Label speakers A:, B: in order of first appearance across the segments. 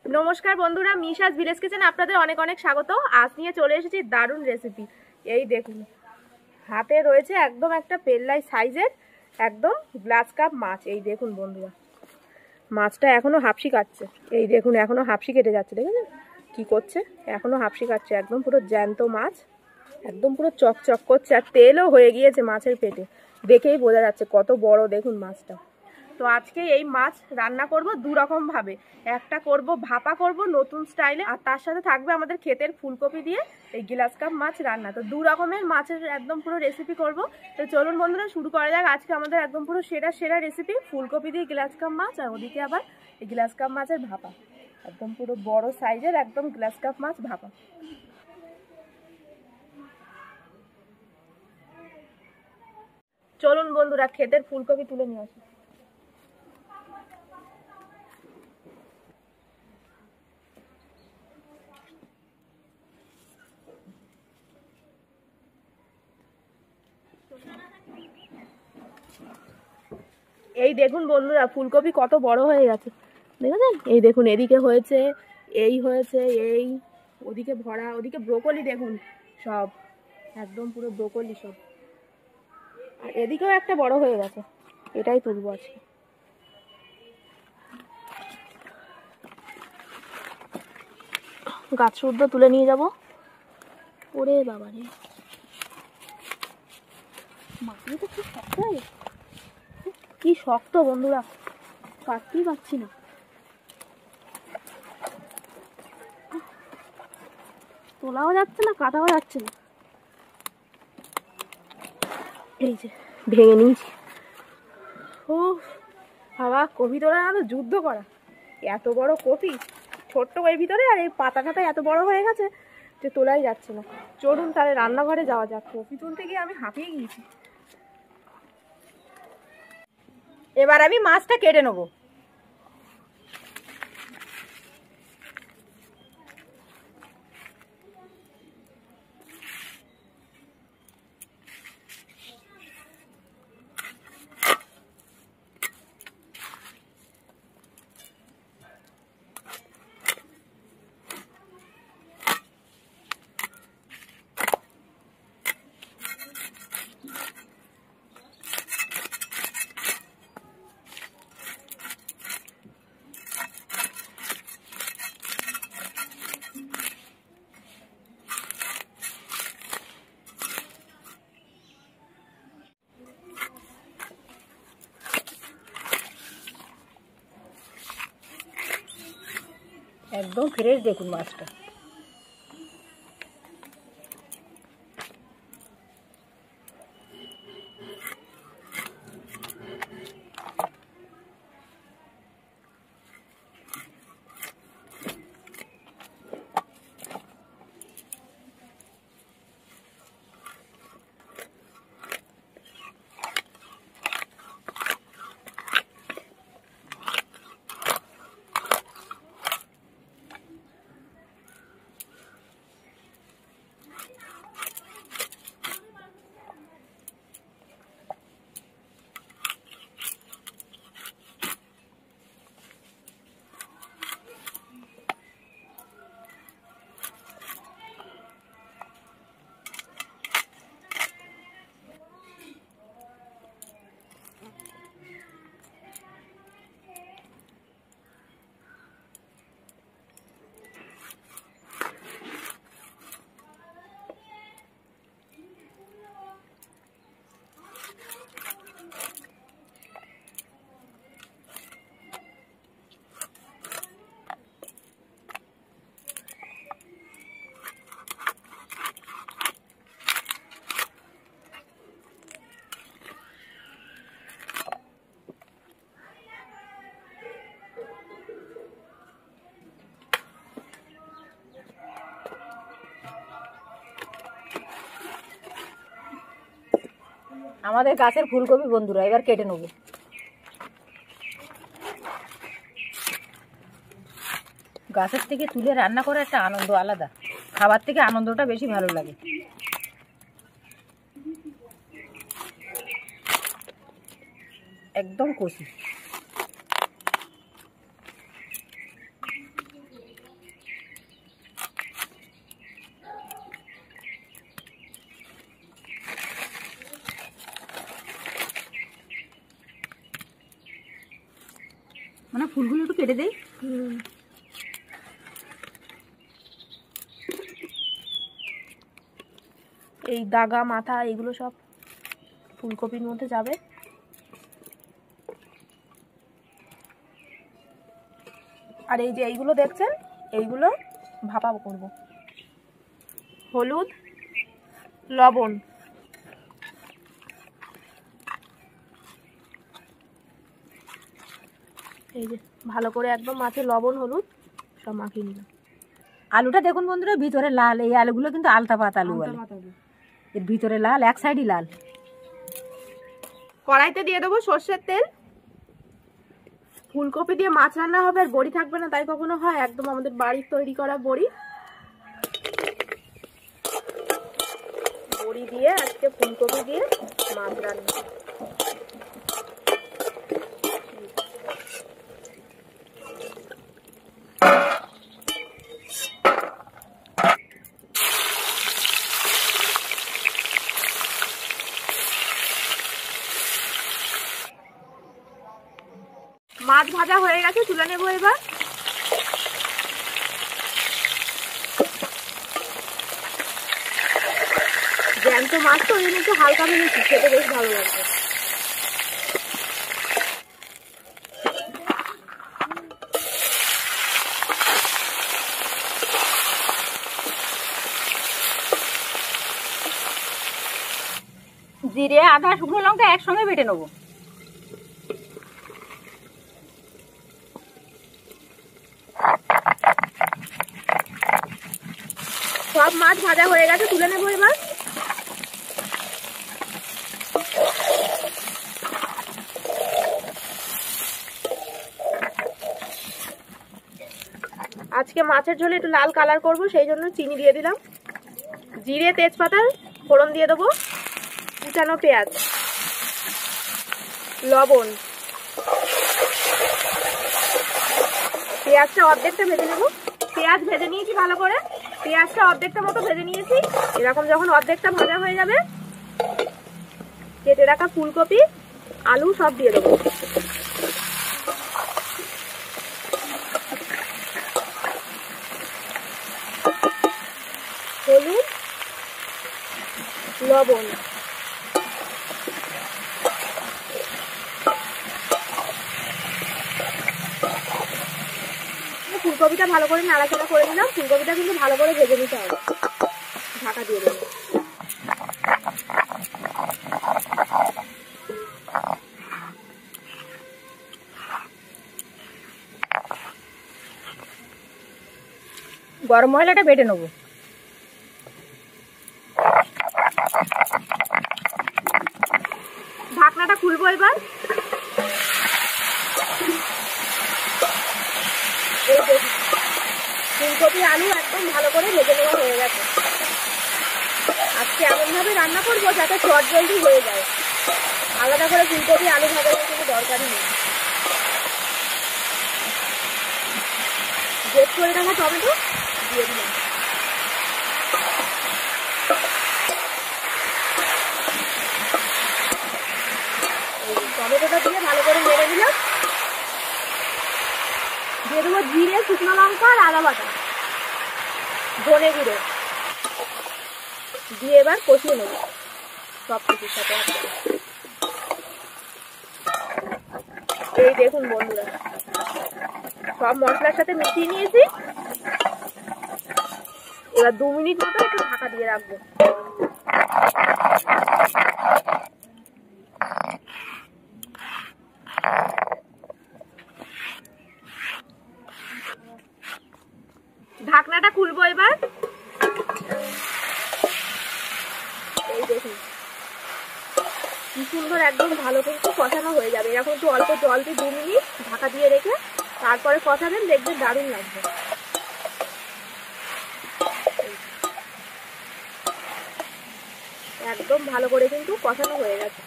A: নমস্কার বন্ধুরা, মিশাস ভিলেজ কিচেনে আপনাদের অনেক অনেক স্বাগত। আজ নিয়ে চলে এসেছি দারুণ রেসিপি। এই দেখুন, হাতে রয়েছে একদম একটা পেল্লাই সাইজের একদম গ্লাস কাপ মাছ। এই দেখুন বন্ধুরা, মাছটা এখনো হাফসি কাটছে। এই দেখুন, এখনো হাফসি কেটে যাচ্ছে, দেখেছেন কি করছে? এখনো হাফসি কাটছে, একদম পুরো জ্যান্ত মাছ, একদম পুরো চকচক করছে, আর তেলও হয়ে গিয়েছে মাছের পেটে, দেখেই বোঝা যাচ্ছে কত বড়। দেখুন মাছটা। তো আজকে এই মাছ রান্না করব দু রকম ভাবে। একটা করব ভাপা করব নতুন স্টাইলে, আর তার সাথে থাকবে আমাদের ক্ষেতের ফুলকপি দিয়ে এই গ্লাস কাপ মাছ রান্না। তো দু রকমের মাছের একদম পুরো রেসিপি করব। তো চলুন বন্ধুরা শুরু করা যাক। আজকে আমাদের একদম পুরো সেরা রেসিপি ফুলকপি দিয়ে গ্লাস কাপ মাছ, আর ওদিকে আবার এই গ্লাস কাপ মাছের ভাপা, একদম পুরো বড় সাইজের একদম গ্লাস কাপ মাছ ভাপা। চলুন বন্ধুরা ক্ষেতের ফুলকপি তুলে নিয়ে আসি। এই দেখুন বন্ধুরা, ফুলকপি কত বড় হয়ে গেছে, দেখেছেন? এই দেখুন, এদিকে হয়েছে, এই হয়েছে, এই ওদিকে ভরা, ওদিকে ব্রোকলি দেখুন, সব একদম পুরো ব্রোকলি সব। আর এদিকেও একটা বড় হয়ে গেছে, এটাই তুলবো আজকে। গাছ শুদ্ধ তুলে নিয়ে যাব। ওরে বাবা রে, মাটিটা কি শক্ত, কি শক্ত বন্ধুরা, কাটতেই পারছি না। তোলাও যাচ্ছে না, কাটাও যাচ্ছে না। এই যে ভেঙে নিয়েছি। ও বাবা, কপি তোলা না তো যুদ্ধ করা, এত বড় কপি ছোট্ট এর ভিতরে, আর এই পাতা টাতা এত বড় হয়ে গেছে যে তোলাই যাচ্ছে না। চলুন তাহলে রান্নাঘরে যাওয়া যাক। কপি তুলতে গিয়ে আমি হাঁপিয়ে গিয়েছি। এবার আমি মাছটা কেটে নেবো। একদম ফ্রেশ দেখুন মাছটা। আমাদের গাছের ফুলকপি বন্ধুরা, এবার কেটে নেব। গাছের থেকে তুলে রান্না করা একটা আনন্দ আলাদা, খাবার থেকে আনন্দটা বেশি ভালো লাগে। একদম কষি।
B: ফুলগুলো একটু কেটে দেই।
A: এই দাগা মাথা এগুলো সব ফুলকপির মধ্যে যাবে। আর এই যে এইগুলো দেখছেন, এইগুলো ভাপা করব। হলুদ, লবণ, এই যে ভালো করে একদম মাছে লবণ হলুদ সব মাখিয়ে নিলাম।
B: আলুটা দেখুন বন্ধুরা ভিতরে লাল, এই আলুগুলো কিন্তু আলতা পাতা আলু বলে, এর ভিতরে লাল, এক সাইডই লাল।
A: কড়াইতে দিয়ে দেবো সর্ষের তেল। ফুলকপি দিয়ে মাছ রান্না হবে আর বড়ি থাকবে না তাই কখনো হয়? একদম আমাদের বাড়ির তৈরি করা বড়ি। বড়ি দিয়ে আজকে ফুলকপি দিয়ে মাছ রান্না। মাছ ভাজা হয়ে গেছে, তুলে নেবো এবার। জ্যান্ত মাছ তো ওই জন্য একটু হালকা ভেজেছি, খেতে বেশ ভালো লাগবে।
B: জিরে, আদা, শুকনো লঙ্কা একসঙ্গে বেটে নেবো।
A: সব মাছ ভাজা হয়ে গেছে, তুলে নেবো এবার। আজকে মাছের ঝোলে একটু লাল কালার করব, সেই জন্য চিনি দিয়ে দিলাম। জিরে, তেজপাতা ফোড়ন দিয়ে দেবো, কুচানো পেঁয়াজ, লবণ, পেঁয়াজটা অর্ধেকটা ভেজে নেব। পেঁয়াজ ভেজে নিয়েছি ভালো করে, পেঁয়াজটা অর্ধেকটা মতো ভেজে নিয়েছি। এরকম যখন অর্ধেকটা ভাজা হয়ে যাবে, কেটে রাখা ফুলকপি, আলু সব দিয়ে দেবো। হলুদ, লবণ, ফুলকপিটা ভালো করে নাড়াচাড়া করে নিলাম। ফুলকপিটা কিন্তু ভালো করে ভেজে নিতে হবে। ঢাকা দিয়ে দেবো।
B: গরম মশলাটা বেটে নেবো।
A: ঢাকনাটা খুলবো এবার। ফুলকপি আলু একদম ভালো করে ভেজে নেওয়া হয়ে গেছে। আজকে এমনভাবে রান্না করবো যাতে চট জলদি হয়ে যায়। আলাদা করে ফুলকপি আলু ভাজার কোনো দরকারই নেই। গ্রেট করে রাখা টমেটো দিয়ে দিলাম। টমেটোটা দিয়ে ভালো করে নেড়ে দিলাম। দিয়ে দেবো জিরে, শুকনো লঙ্কা আর আদা বাটা, ধনে গুঁড়ো দিয়ে এবার কষিয়ে নেব সব কিছুর সাথে। এই দেখুন বন্ধুরা, সব মশলার সাথে মিশিয়ে নিয়েছি। এবার 2 মিনিট মতো একটু ঢাকা দিয়ে রাখবো। ঢাকনাটা খুলবো এবার। এই দেখুন কি সুন্দর একদম ভালো কিন্তু কষানো হয়ে যাবে। এরকম একটু অল্প জল দিয়ে 2 মিনিট ঢাকা দিয়ে রেখে তারপরে কষাবেন, দেখবেন দারুণ লাগবে। একদম ভালো করে কিন্তু কষানো হয়ে গেছে।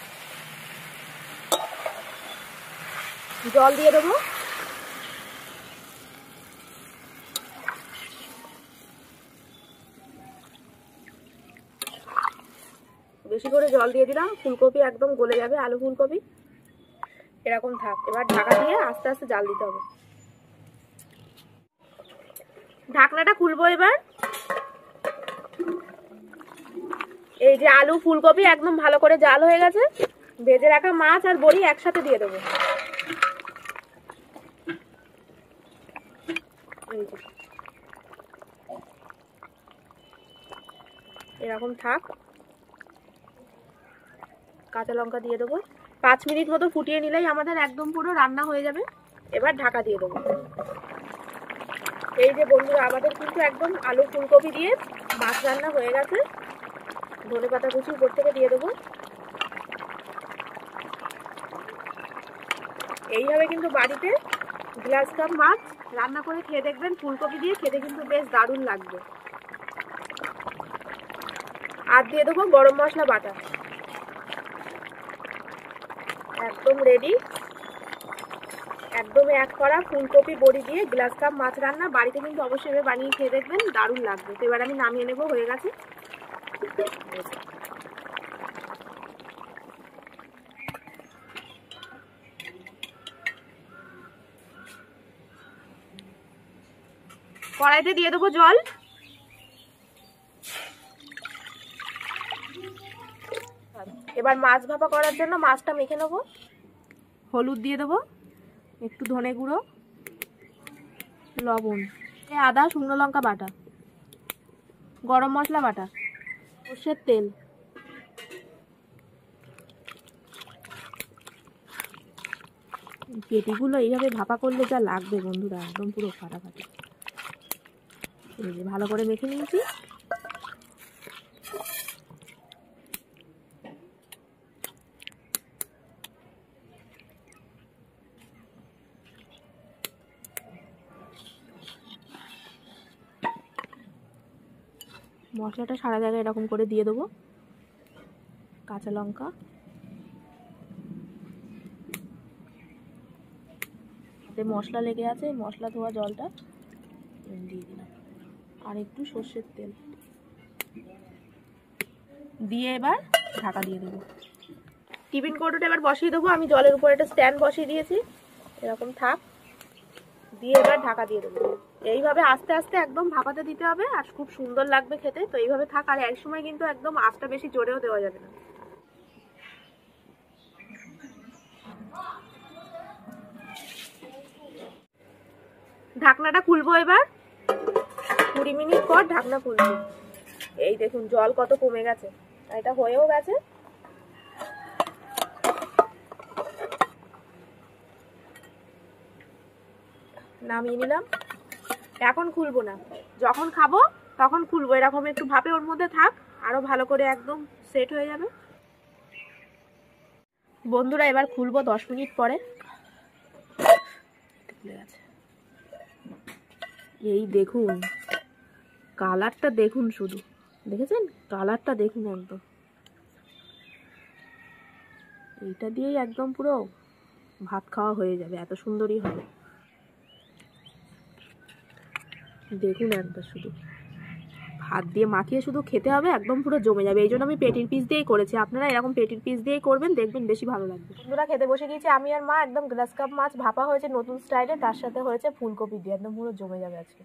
A: জল দিয়ে দেবো। বেশি করে জল দিয়ে দিলাম, ফুলকপি একদম গলে যাবে, আলু ফুলকপি এরকম থাক। এবার ঢাকা দিয়ে আস্তে আস্তে জাল দিতে হবে। ঢাকনাটা খুলবো এবার। এই যে আলু ফুলকপি একদম ভালো করে জাল হয়ে গেছে, ভেজে রাখা মাছ আর বড়ি একসাথে দিয়ে দেবো। এরকম থাক, কাঁচা লঙ্কা দিয়ে দেবো। 5 মিনিট মতো ফুটিয়ে নিলেই আমাদের একদম পুরো রান্না হয়ে যাবে। এবার ঢাকা দিয়ে দেবো। এই যে বন্ধুরা, আমাদের কিন্তু একদম আলু ফুলকপি দিয়ে মাছ রান্না হয়ে গেছে। ধনেপাতা কুচি উপর থেকে দিয়ে দেবো। এইভাবে কিন্তু বাড়িতে গ্লাস কাপ মাছ রান্না করে খেয়ে দেখবেন, ফুলকপি দিয়ে খেতে কিন্তু বেশ দারুণ লাগবে। আর দিয়ে দেবো গরম মশলা বাটা। একদম রেডি, একদম এক করা ফুলকপি বড়ি দিয়ে গ্লাস কাপ মাছ রান্না। বাড়িতে কিন্তু অবশ্যই বানিয়ে খেয়ে দেখবেন, দারুণ লাগবে। তো এবার আমি নামিয়ে নেবো, হয়ে গেছে। কড়াইতে দিয়ে দেবো জল। এবার মাছ ভাপা করার জন্য মাছটা মেখে নেবো। হলুদ দিয়ে দেবো, একটু ধনে গুঁড়ো, লবণ, আদা শুকনো লঙ্কা বাটা, গরম মশলা বাটা, সর্ষের তেল, পেটিগুলো এইভাবে ভাপা করলে যা লাগবে বন্ধুরা, একদম পুরো ফাটাফাটি। এই যে ভালো করে মেখে নিয়েছি। মশলাটা সারা জায়গায় এরকম করে দিয়ে দেবো। কাঁচা লঙ্কা, মশলা লেগে আছে, মশলা ধোয়া জলটা দিয়ে দিলাম, আর একটু সর্ষের তেল দিয়ে এবার ঢাকা দিয়ে দেবো। টিফিন কৌটোটা এবার বসিয়ে দেবো। আমি জলের উপর একটা স্ট্যান্ড বসিয়ে দিয়েছি, এরকম থাক, দিয়ে এবার ঢাকা দিয়ে দেবো। এইভাবে আস্তে আস্তে একদম ভাপাতে দিতে হবে, আর খুব সুন্দর লাগবে খেতে। তো এইভাবে থাক, আর এক সময় কিন্তু একদম আঁচটা বেশি জোরেও দেওয়া যাবে না। ঢাকনাটা খুলবো এবার। 20 মিনিট পর ঢাকনা খুলবো। এই দেখুন জল কত কমে গেছে, এটা হয়েও গেছে। নামিয়ে নিলাম। এখন খুলবো না, যখন খাবো তখন খুলবো। এরকম একটু ভাপে ওর মধ্যে থাক, আরো ভালো করে একদম সেট হয়ে যাবে। বন্ধুরা এবার খুলবো 10 মিনিট পরে। এই দেখুন কালারটা, দেখুন শুধু, দেখেছেন কালারটা দেখুন একদম। এইটা দিয়েই একদম পুরো ভাত খাওয়া হয়ে যাবে, এত সুন্দরই হবে। দেখুন একবার শুধু ভাত দিয়ে মাখিয়ে শুধু খেতে হবে, একদম পুরো জমে যাবে। এই জন্য আমি পেটির পিস দিয়েই করেছি, আপনারা এরকম পেটির পিস দিয়েই করবেন, দেখবেন বেশি ভালো লাগবে। বন্ধুরা খেতে বসে গিয়েছি আমি আর মা। একদম গ্লাস কাপ মাছ ভাপা হয়েছে নতুন স্টাইলে, তার সাথে হয়েছে ফুলকপি দিয়ে, একদম পুরো জমে যাবে আজকে।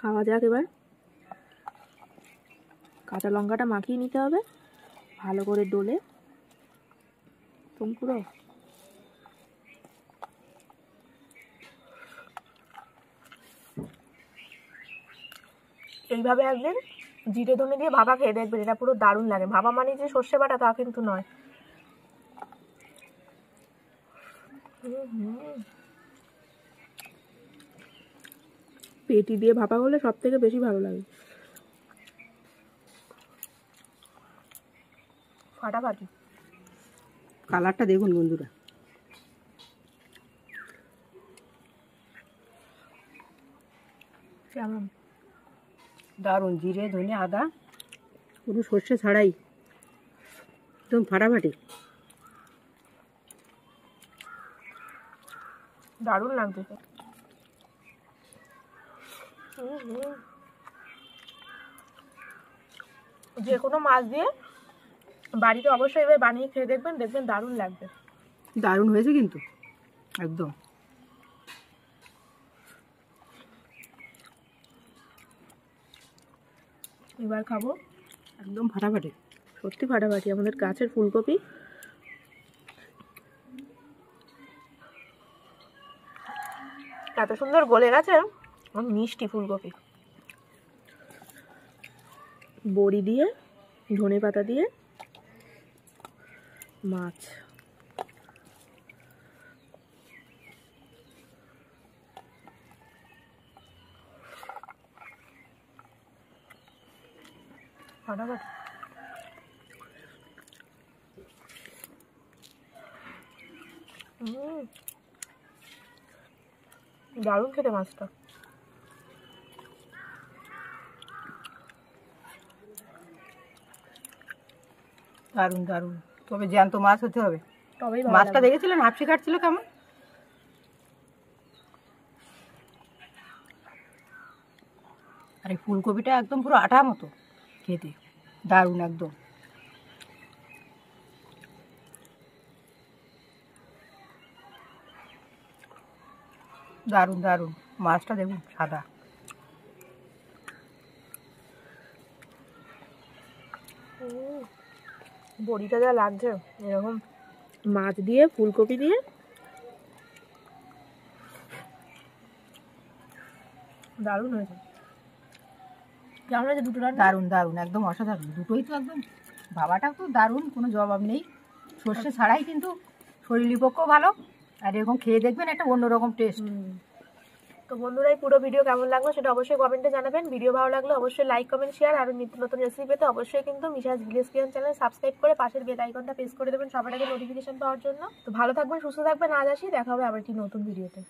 A: খাওয়া যাক এবার। কাঁচা লঙ্কাটা মাখিয়ে নিতে হবে ভালো করে ডলে, পুরো এইভাবে একদিন জিরে ধনে দিয়ে ভাপা খেয়ে দেখবেন, এটা পুরো দারুণ লাগে। ভাপা মানে যে সর্ষে বাটা তা কিন্তু নয়। পেটি দিয়ে ভাপা হলে সব থেকে বেশি ভালো লাগে, ফাটাফাটি।
B: কালারটা দেখুন বন্ধুরা,
A: কেমন
B: দারুণ। জিরে ধনে আদা কোনো সর্ষে ছাড়াই একদম ফাটাফাটি,
A: দারুণ লাগছে। যে কোনো মাছ দিয়ে বাড়িতে অবশ্যই এবার বানিয়ে খেয়ে দেখবেন, দেখবেন দারুণ লাগবে।
B: দারুণ হয়েছে কিন্তু একদম।
A: এবার খাবো
B: একদম ফাটাফাটি,
A: সত্যি ফাটাফাটি আমাদের গাছের ফুলকপি। এত সুন্দর গলে গেছে, মিষ্টি ফুলকপি। বড়ি দিয়ে, ধনে পাতা দিয়ে মাছ। ফাটাফাটি। দারুণ খেতে মাছটা।
B: দারুণ দারুণ, তবে জ্যান্ত মাছ হতে হবে।
A: তবেই
B: মাছটা দেখেছিলেন হাফসি কাটছিল কেমন, আর এই ফুলকপিটা একদম পুরো আঠা মতো খেতে, দারুণ একদম। দারুণ দারুণ, মাছটা দেখুন সাদা।
A: বড়িটা যা লাগছে, এরকম মাছ দিয়ে ফুলকপি দিয়ে দারুণ হয়েছে। কেমন হয়েছে দুটো রান্না?
B: দারুণ দারুণ, একদম অসাধারণ, দুটোই তো একদম। ভাবাটাও তো দারুণ, কোনো জবাব নেই। সর্ষে ছাড়াই কিন্তু শরীরের পক্ষেও ভালো, আর এরকম খেয়ে দেখবেন একটা অন্যরকম টেস্ট।
A: তো বন্ধুরা, এই পুরো ভিডিও কেমন লাগলো সেটা অবশ্যই কমেন্টে জানাবেন। ভিডিও ভালো লাগলে অবশ্যই লাইক, কমেন্ট, শেয়ার। আর নিত্য নতুন রেসিপি পেতে অবশ্যই কিন্তু মিশাস ভিলেজ কিচেন চ্যানেল সাবস্ক্রাইব করে পাশের বেল আইকনটা প্রেস করে দেবেন সবার আগে নোটিফিকেশন পাওয়ার জন্য। তো ভালো থাকবেন, সুস্থ থাকবেন। আজ আসি, দেখা হবে আবার একটি নতুন ভিডিওতে।